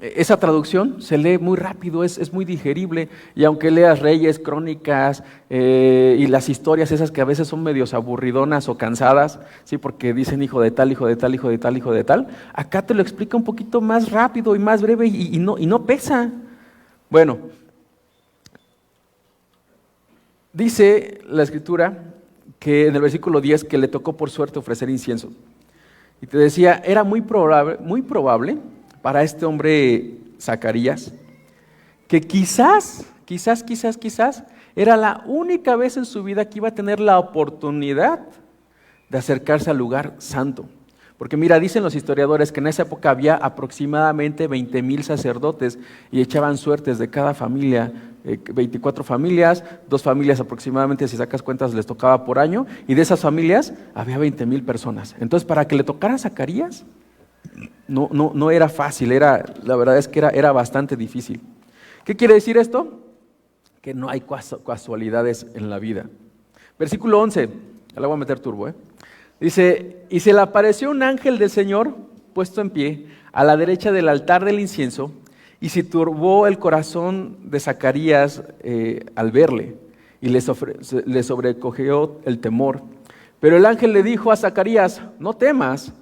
esa traducción se lee muy rápido, es muy digerible, y aunque leas Reyes, Crónicas y las historias esas que a veces son medios aburridonas o cansadas, sí, porque dicen hijo de tal, hijo de tal, hijo de tal, hijo de tal, acá te lo explica un poquito más rápido y más breve y no pesa. Bueno, dice la Escritura que en el versículo 10 que le tocó por suerte ofrecer incienso. Y te decía, era muy probable para este hombre Zacarías, que quizás era la única vez en su vida que iba a tener la oportunidad de acercarse al lugar santo. Porque mira, dicen los historiadores que en esa época había aproximadamente 20,000 sacerdotes y echaban suertes de cada familia, 24 familias, 2 familias aproximadamente, si sacas cuentas, les tocaba por año, y de esas familias había 20,000 personas. Entonces, para que le tocara a Zacarías, no era fácil, la verdad es que era bastante difícil. ¿Qué quiere decir esto? Que no hay casualidades en la vida. Versículo 11, ya le voy a meter turbo, dice, y se le apareció un ángel del Señor puesto en pie a la derecha del altar del incienso, y se turbó el corazón de Zacarías al verle, y le sobrecogió el temor. Pero el ángel le dijo a Zacarías, no temas,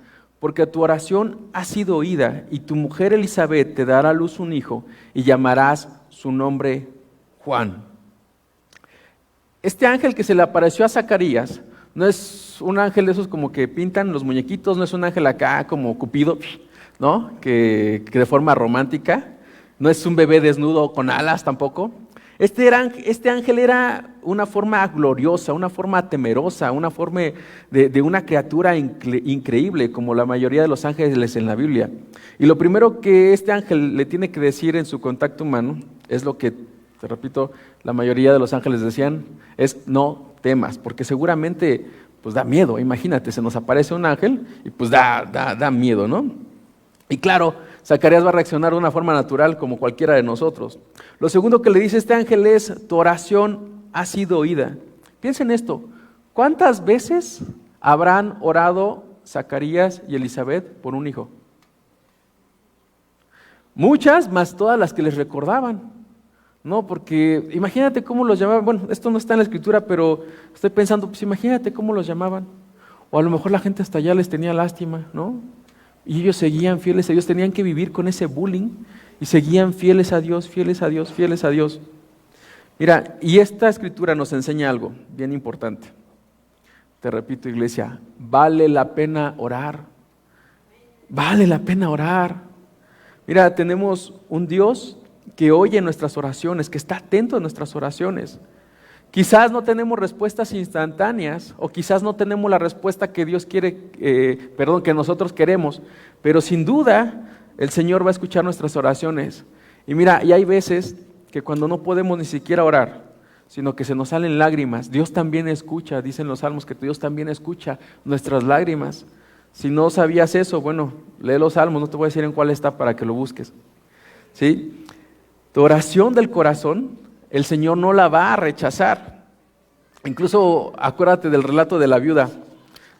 porque tu oración ha sido oída, y tu mujer Elizabeth te dará a luz un hijo, y llamarás su nombre Juan. Este ángel que se le apareció a Zacarías no es un ángel de esos como que pintan los muñequitos, no es un ángel acá como Cupido, ¿no? Que de forma romántica, no es un bebé desnudo con alas tampoco. Este ángel era una forma gloriosa, una forma temerosa, una forma de una criatura increíble, como la mayoría de los ángeles en la Biblia. Y lo primero que este ángel le tiene que decir en su contacto humano es lo que, te repito, la mayoría de los ángeles decían, es no temas, porque seguramente pues da miedo. Imagínate, se nos aparece un ángel y pues da miedo, ¿no? Y claro, Zacarías va a reaccionar de una forma natural como cualquiera de nosotros. Lo segundo que le dice este ángel es, tu oración ha sido oída. Piensa en esto, ¿cuántas veces habrán orado Zacarías y Elizabeth por un hijo? Muchas, más todas las que les recordaban. No, porque imagínate cómo los llamaban. Bueno, esto no está en la Escritura, pero estoy pensando, pues imagínate cómo los llamaban. O a lo mejor la gente hasta allá les tenía lástima, ¿no? Y ellos seguían fieles a Dios, tenían que vivir con ese bullying y seguían fieles a Dios, fieles a Dios, fieles a Dios. Mira, y esta Escritura nos enseña algo bien importante. Te repito, iglesia, vale la pena orar. Vale la pena orar. Mira, tenemos un Dios que oye nuestras oraciones, que está atento a nuestras oraciones. Quizás no tenemos respuestas instantáneas o quizás no tenemos la respuesta que Dios quiere, que nosotros queremos, pero sin duda el Señor va a escuchar nuestras oraciones. Y mira, y hay veces que cuando no podemos ni siquiera orar, sino que se nos salen lágrimas, Dios también escucha, dicen los salmos que Dios también escucha nuestras lágrimas. Si no sabías eso, bueno, lee los salmos, no te voy a decir en cuál está para que lo busques. ¿Sí? Tu oración del corazón, el Señor no la va a rechazar. Incluso acuérdate del relato de la viuda.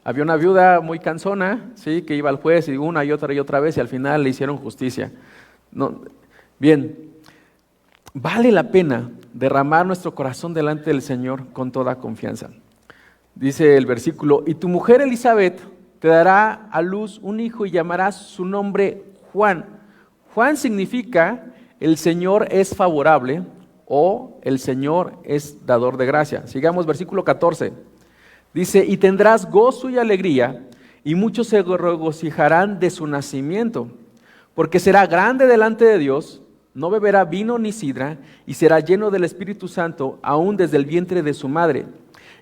Había una viuda muy cansona, ¿sí? Que iba al juez y una y otra vez y al final le hicieron justicia. No, bien, vale la pena derramar nuestro corazón delante del Señor con toda confianza. Dice el versículo, y tu mujer Elizabeth te dará a luz un hijo y llamarás su nombre Juan. Juan significa el Señor es favorable o el Señor es dador de gracia. Sigamos versículo 14. Dice, y tendrás gozo y alegría, y muchos se regocijarán de su nacimiento, porque será grande delante de Dios, no beberá vino ni sidra, y será lleno del Espíritu Santo, aún desde el vientre de su madre.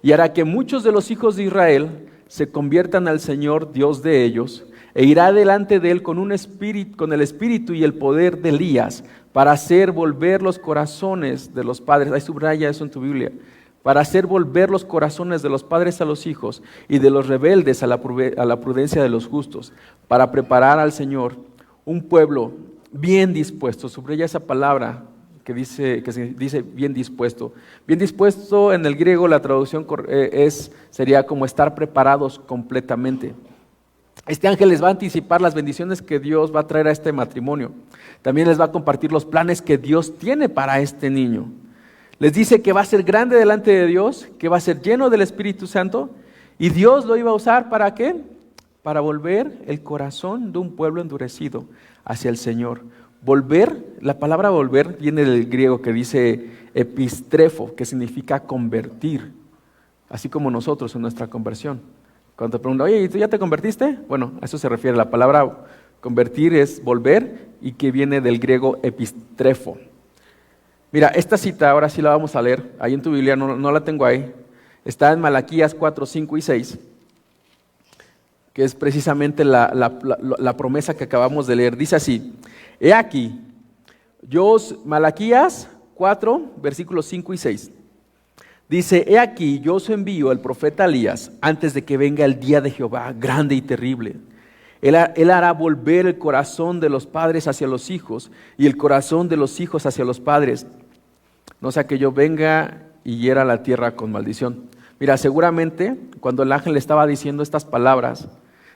Y hará que muchos de los hijos de Israel se conviertan al Señor, Dios de ellos, e irá delante de él con el espíritu y el poder de Elías, para hacer volver los corazones de los padres, ahí subraya eso en tu Biblia, para hacer volver los corazones de los padres a los hijos y de los rebeldes a la prudencia de los justos, para preparar al Señor un pueblo bien dispuesto. Subraya esa palabra que dice bien dispuesto. Bien dispuesto en el griego la traducción sería como estar preparados completamente. Este ángel les va a anticipar las bendiciones que Dios va a traer a este matrimonio. También les va a compartir los planes que Dios tiene para este niño. Les dice que va a ser grande delante de Dios, que va a ser lleno del Espíritu Santo, y Dios lo iba a usar ¿para qué? Para volver el corazón de un pueblo endurecido hacia el Señor. Volver, la palabra volver viene del griego que dice epistrefo, que significa convertir, así como nosotros en nuestra conversión. Cuando te preguntan, oye, ¿y tú ya te convertiste? Bueno, a eso se refiere. La palabra convertir es volver y que viene del griego epistrefo. Mira, esta cita ahora sí la vamos a leer. Ahí en tu Biblia, no la tengo ahí. Está en Malaquías 4, 5 y 6, que es precisamente la promesa que acabamos de leer. Dice así, he aquí, Malaquías 4, versículos 5 y 6. Dice, he aquí, yo os envío el profeta Elías antes de que venga el día de Jehová, grande y terrible. Él hará volver el corazón de los padres hacia los hijos y el corazón de los hijos hacia los padres, no sea que yo venga y hiera la tierra con maldición. Mira, seguramente cuando el ángel le estaba diciendo estas palabras,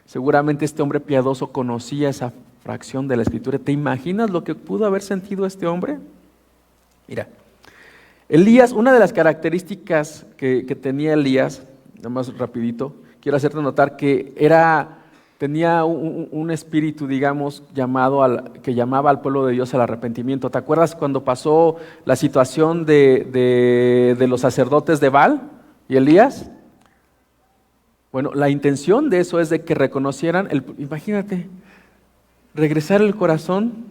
seguramente este hombre piadoso conocía esa fracción de la Escritura. ¿Te imaginas lo que pudo haber sentido este hombre? Mira, Elías, una de las características que tenía Elías, nada más rapidito, quiero hacerte notar que tenía un espíritu, digamos, que llamaba al pueblo de Dios al arrepentimiento. ¿Te acuerdas cuando pasó la situación de los sacerdotes de Baal y Elías? Bueno, la intención de eso es de que reconocieran, imagínate, regresar el corazón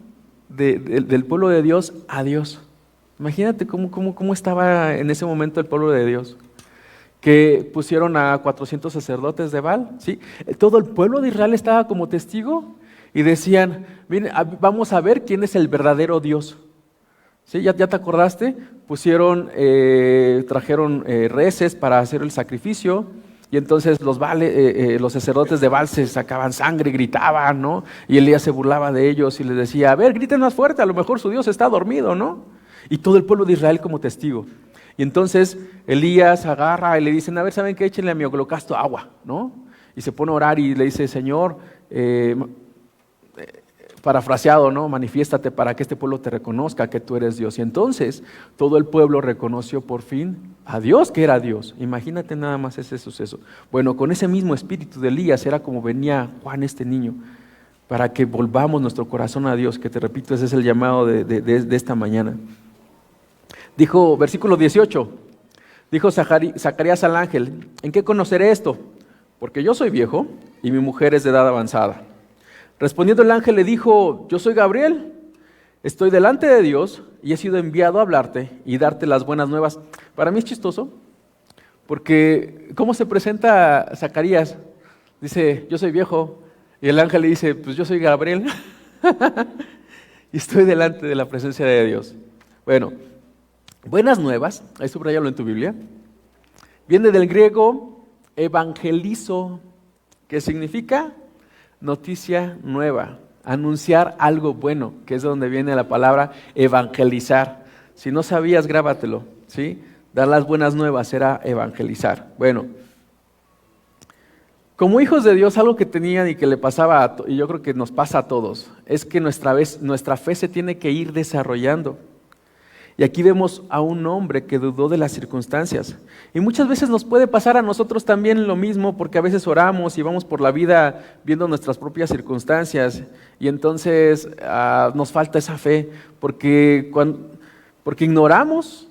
del pueblo de Dios a Dios. Imagínate cómo estaba en ese momento el pueblo de Dios, que pusieron a 400 sacerdotes de Baal, ¿sí? Todo el pueblo de Israel estaba como testigo y decían, vamos a ver quién es el verdadero Dios. ¿Sí? ¿Ya te acordaste? Trajeron reses para hacer el sacrificio y entonces los sacerdotes de Baal se sacaban sangre, gritaban, ¿no? Y Elías se burlaba de ellos y les decía, a ver, griten más fuerte, a lo mejor su Dios está dormido, ¿no? Y todo el pueblo de Israel como testigo. Y entonces Elías agarra y le dicen, a ver, ¿saben qué? Échenle a mi holocausto agua, ¿no? Y se pone a orar y le dice, Señor, parafraseado, ¿no? Manifiéstate para que este pueblo te reconozca que tú eres Dios. Y entonces todo el pueblo reconoció por fin a Dios que era Dios. Imagínate nada más ese suceso. Bueno, con ese mismo espíritu de Elías era como venía Juan, este niño, para que volvamos nuestro corazón a Dios, que te repito, ese es el llamado de esta mañana. Dijo, versículo 18, dijo Zacarías al ángel, ¿en qué conoceré esto? Porque yo soy viejo y mi mujer es de edad avanzada. Respondiendo el ángel le dijo, yo soy Gabriel, Estoy delante de Dios y he sido enviado a hablarte y darte las buenas nuevas. Para mí es chistoso, porque ¿cómo se presenta Zacarías? Dice, yo soy viejo, y el ángel le dice, pues yo soy Gabriel, y estoy delante de la presencia de Dios. Bueno, buenas nuevas, ahí subrayalo en tu Biblia, viene del griego evangelizo, que significa noticia nueva, anunciar algo bueno, que es donde viene la palabra evangelizar. Si no sabías, grábatelo, ¿sí? Dar las buenas nuevas era evangelizar. Bueno, como hijos de Dios, algo que tenían y que le pasaba, y yo creo que nos pasa a todos, es que nuestra fe se tiene que ir desarrollando. Y aquí vemos a un hombre que dudó de las circunstancias. Y muchas veces nos puede pasar a nosotros también lo mismo, porque a veces oramos y vamos por la vida viendo nuestras propias circunstancias, y entonces nos falta esa fe, porque ignoramos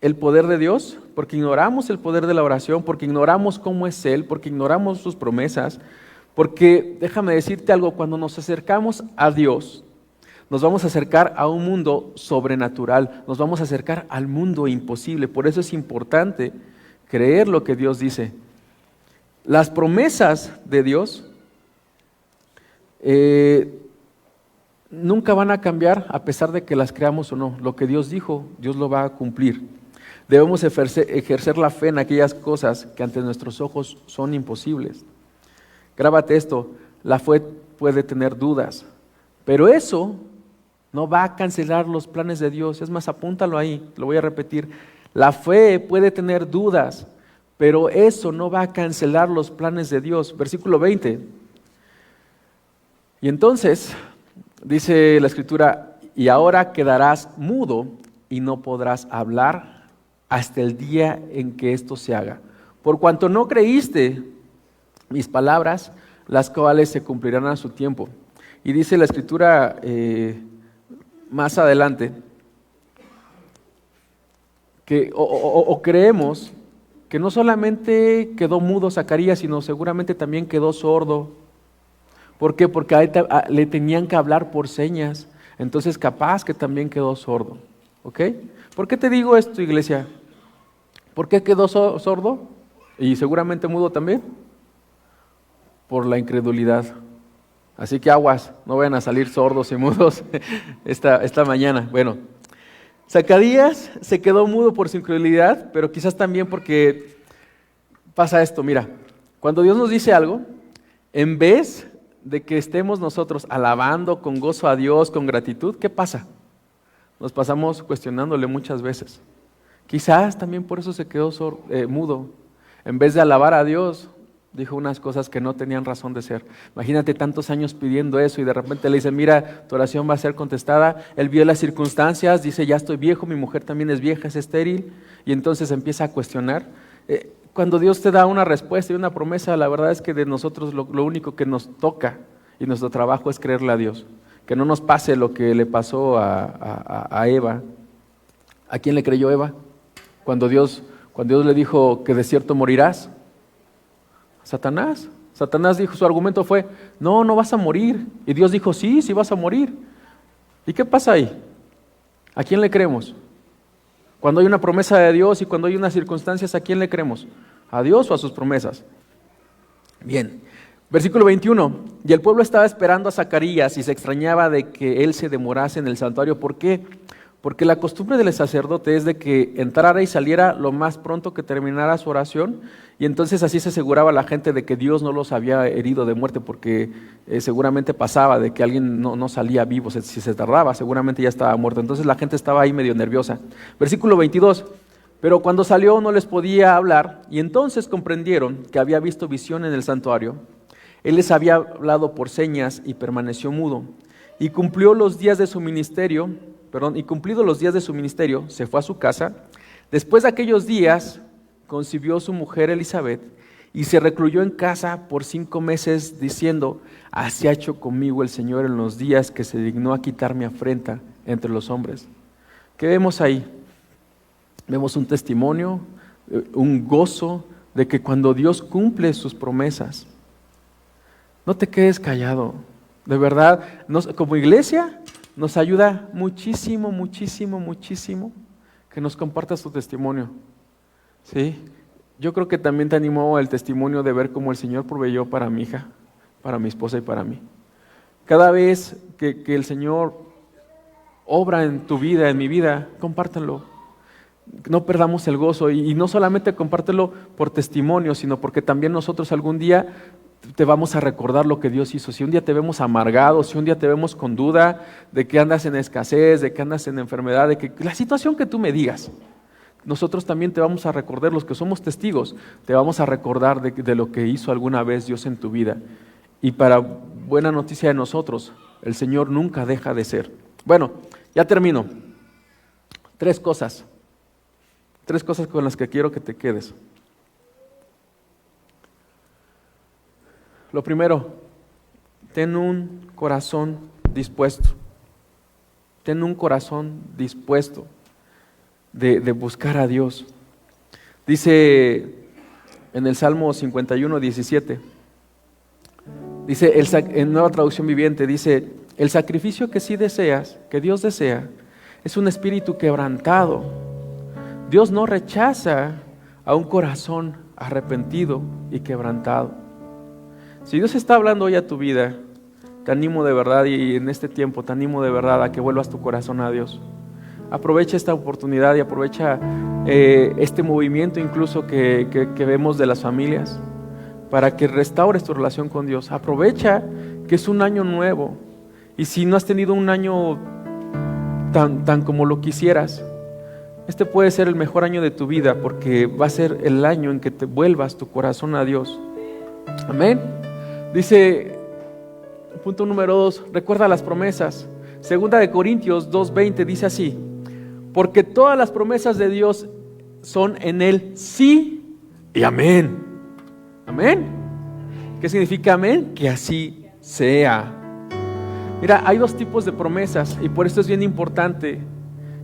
el poder de Dios, porque ignoramos el poder de la oración, porque ignoramos cómo es Él, porque ignoramos sus promesas, porque déjame decirte algo, cuando nos acercamos a Dios, nos vamos a acercar a un mundo sobrenatural, nos vamos a acercar al mundo imposible. Por eso es importante creer lo que Dios dice. Las promesas de Dios nunca van a cambiar a pesar de que las creamos o no. Lo que Dios dijo, Dios lo va a cumplir. Debemos ejercer la fe en aquellas cosas que ante nuestros ojos son imposibles. Grábate esto, la fe puede tener dudas, pero eso no va a cancelar los planes de Dios. Es más, apúntalo ahí, lo voy a repetir. La fe puede tener dudas, pero eso no va a cancelar los planes de Dios. Versículo 20. Y entonces, dice la Escritura, y ahora quedarás mudo y no podrás hablar hasta el día en que esto se haga. Por cuanto no creíste mis palabras, las cuales se cumplirán a su tiempo. Y dice la Escritura más adelante, que creemos que no solamente quedó mudo Zacarías, sino seguramente también quedó sordo. ¿Por qué? Porque le tenían que hablar por señas, entonces capaz que también quedó sordo. ¿Ok? ¿Por qué te digo esto, iglesia? ¿Por qué quedó sordo? Y seguramente mudo también. Por la incredulidad. Así que aguas, no vayan a salir sordos y mudos esta mañana. Bueno, Zacarías se quedó mudo por su incredulidad, pero quizás también porque pasa esto, mira, cuando Dios nos dice algo, en vez de que estemos nosotros alabando con gozo a Dios, con gratitud, ¿qué pasa? Nos pasamos cuestionándole muchas veces. Quizás también por eso se quedó mudo. En vez de alabar a Dios, dijo unas cosas que no tenían razón de ser. Imagínate tantos años pidiendo eso y de repente le dicen, mira, tu oración va a ser contestada. Él vio las circunstancias, dice, ya estoy viejo, mi mujer también es vieja, es estéril, y entonces empieza a cuestionar. Cuando Dios te da una respuesta y una promesa, la verdad es que de nosotros lo único que nos toca y nuestro trabajo es creerle a Dios. Que no nos pase lo que le pasó a Eva. ¿A quién le creyó Eva? Cuando Dios le dijo que de cierto morirás. Satanás dijo, su argumento fue, no vas a morir. Y Dios dijo, sí vas a morir. ¿Y qué pasa ahí? ¿A quién le creemos? Cuando hay una promesa de Dios y cuando hay unas circunstancias, ¿a quién le creemos? ¿A Dios o a sus promesas? Bien, versículo 21. Y el pueblo estaba esperando a Zacarías y se extrañaba de que él se demorase en el santuario. ¿Por qué? Porque la costumbre del sacerdote es de que entrara y saliera lo más pronto que terminara su oración, y entonces así se aseguraba la gente de que Dios no los había herido de muerte, porque seguramente pasaba de que alguien no salía vivo, si se tardaba seguramente ya estaba muerto, entonces la gente estaba ahí medio nerviosa. Versículo 22, pero cuando salió no les podía hablar, y entonces comprendieron que había visto visión en el santuario. Él les había hablado por señas y permaneció mudo, y cumplidos los días de su ministerio, se fue a su casa. Después de aquellos días, concibió su mujer Elizabeth y se recluyó en casa por 5 meses, diciendo, así ha hecho conmigo el Señor en los días que se dignó a quitar mi afrenta entre los hombres. ¿Qué vemos ahí? Vemos un testimonio, un gozo de que cuando Dios cumple sus promesas, no te quedes callado. De verdad, como iglesia, nos ayuda muchísimo, muchísimo, muchísimo que nos compartas tu testimonio. ¿Sí? Yo creo que también te animó el testimonio de ver cómo el Señor proveyó para mi hija, para mi esposa y para mí. Cada vez que el Señor obra en tu vida, en mi vida, compártanlo. No perdamos el gozo y no solamente compártelo por testimonio, sino porque también nosotros algún día te vamos a recordar lo que Dios hizo. Si un día te vemos amargado, si un día te vemos con duda de que andas en escasez, de que andas en enfermedad, de que la situación que tú me digas, nosotros también te vamos a recordar, los que somos testigos, te vamos a recordar de lo que hizo alguna vez Dios en tu vida. Y para buena noticia de nosotros, el Señor nunca deja de ser. Bueno, ya termino. 3 cosas con las que quiero que te quedes. Lo primero, ten un corazón dispuesto. Ten un corazón dispuesto de buscar a Dios. Dice en el Salmo 51, 17, dice en Nueva Traducción Viviente, dice: el sacrificio que sí deseas, que Dios desea, es un espíritu quebrantado. Dios no rechaza a un corazón arrepentido y quebrantado. Si Dios está hablando hoy a tu vida, te animo de verdad, y en este tiempo te animo de verdad a que vuelvas tu corazón a Dios. Aprovecha esta oportunidad y aprovecha este movimiento incluso que vemos de las familias para que restaures tu relación con Dios. Aprovecha que es un año nuevo, y si no has tenido un año tan como lo quisieras, este puede ser el mejor año de tu vida, porque va a ser el año en que te vuelvas tu corazón a Dios. Amén. Dice, punto número 2, recuerda las promesas. 2 de Corintios 2:20 dice así: porque todas las promesas de Dios son en Él sí y amén. Amén. ¿Qué significa amén? Que así sea. Mira, hay 2 tipos de promesas, y por eso es bien importante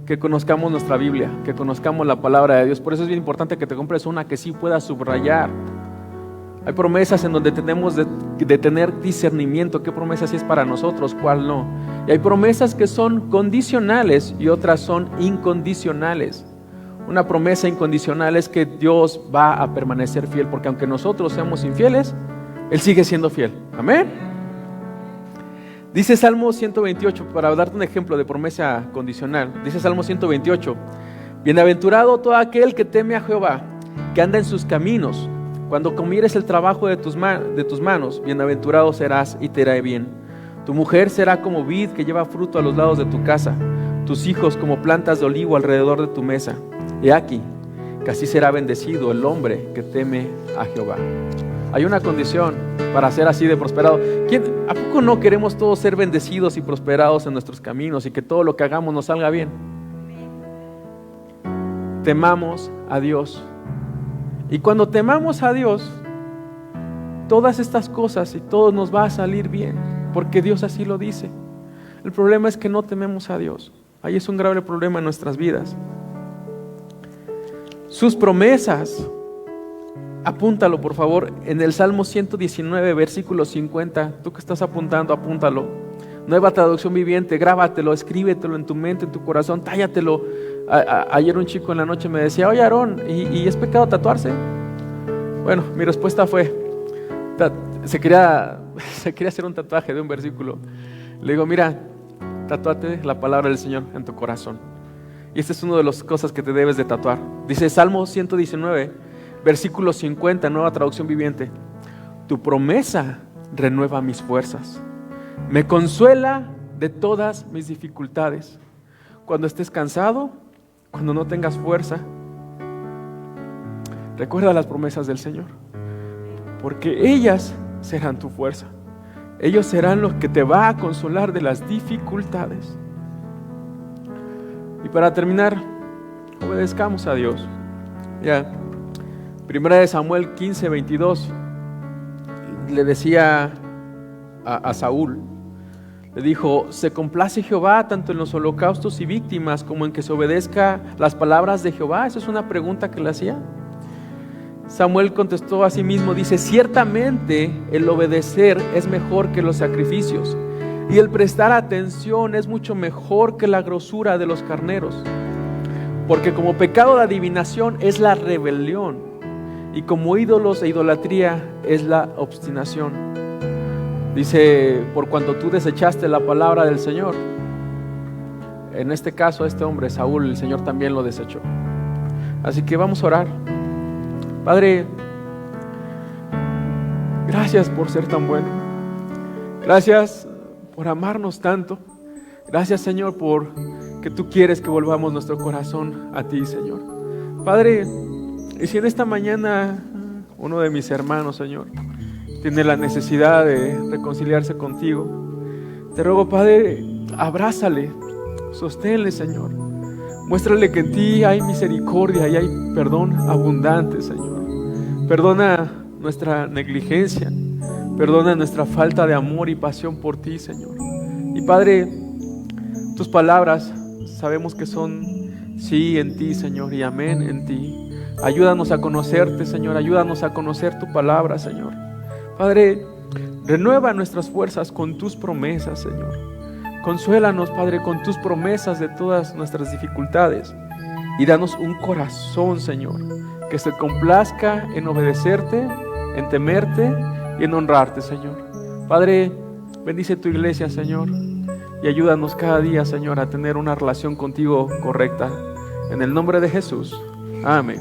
que conozcamos nuestra Biblia, que conozcamos la palabra de Dios. Por eso es bien importante que te compres una que sí puedas subrayar. Hay promesas en donde tenemos de tener discernimiento, qué promesa sí es para nosotros, cuál no. Y hay promesas que son condicionales y otras son incondicionales. Una promesa incondicional es que Dios va a permanecer fiel, porque aunque nosotros seamos infieles, Él sigue siendo fiel. Amén. Dice Salmo 128, para darte un ejemplo de promesa condicional, dice Salmo 128: bienaventurado todo aquel que teme a Jehová, que anda en sus caminos. Cuando comieres el trabajo de tus manos, bienaventurado serás y te irá bien. Tu mujer será como vid que lleva fruto a los lados de tu casa, tus hijos como plantas de olivo alrededor de tu mesa. He aquí, que así será bendecido el hombre que teme a Jehová. Hay una condición para ser así de prosperado. ¿A poco no queremos todos ser bendecidos y prosperados en nuestros caminos y que todo lo que hagamos nos salga bien? Temamos a Dios. Y cuando temamos a Dios, todas estas cosas y todo nos va a salir bien, porque Dios así lo dice. El problema es que no tememos a Dios. Ahí es un grave problema en nuestras vidas. Sus promesas, apúntalo por favor, en el Salmo 119, versículo 50. Tú que estás apuntando, apúntalo. Nueva Traducción Viviente, grábatelo, escríbetelo en tu mente, en tu corazón, tállatelo. Ayer un chico en la noche me decía: oye Aarón, ¿y es pecado tatuarse? Bueno, mi respuesta fue, se quería hacer un tatuaje de un versículo. Le digo: mira, tatúate la palabra del Señor en tu corazón. Y esta es una de las cosas que te debes de tatuar. Dice Salmo 119, versículo 50, Nueva Traducción Viviente: tu promesa renueva mis fuerzas, me consuela de todas mis dificultades. Cuando estés cansado, cuando no tengas fuerza, recuerda las promesas del Señor, porque ellas serán tu fuerza. Ellos serán los que te va a consolar de las dificultades. Y para terminar, obedezcamos a Dios. Ya, 1 Samuel 15, 22 le decía a Saúl, le dijo: se complace Jehová tanto en los holocaustos y víctimas como en que se obedezca las palabras de Jehová. Esa es una pregunta que le hacía. Samuel contestó a sí mismo, dice: ciertamente el obedecer es mejor que los sacrificios, Y el prestar atención es mucho mejor que la grosura de los carneros. Porque como pecado de adivinación es la rebelión, y como ídolos e idolatría es la obstinación. Dice, por cuanto tú desechaste la palabra del Señor. En este caso, este hombre, Saúl, el Señor también lo desechó. Así que vamos a orar. Padre, gracias por ser tan bueno. Gracias por amarnos tanto. Gracias, Señor, por que tú quieres que volvamos nuestro corazón a ti, Señor. Padre, y si en esta mañana uno de mis hermanos, Señor, tiene la necesidad de reconciliarse contigo, te ruego, Padre, abrázale, sosténle, Señor. Muéstrale que en ti hay misericordia y hay perdón abundante, Señor. Perdona nuestra negligencia, perdona nuestra falta de amor y pasión por ti, Señor. Y Padre, tus palabras sabemos que son sí en ti, Señor, y amén en ti. Ayúdanos a conocerte, Señor, ayúdanos a conocer tu palabra, Señor. Padre, renueva nuestras fuerzas con tus promesas, Señor. Consuélanos, Padre, con tus promesas de todas nuestras dificultades. Y danos un corazón, Señor, que se complazca en obedecerte, en temerte y en honrarte, Señor. Padre, bendice tu iglesia, Señor, y ayúdanos cada día, Señor, a tener una relación contigo correcta. En el nombre de Jesús. Amén.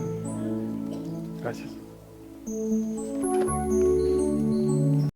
Gracias.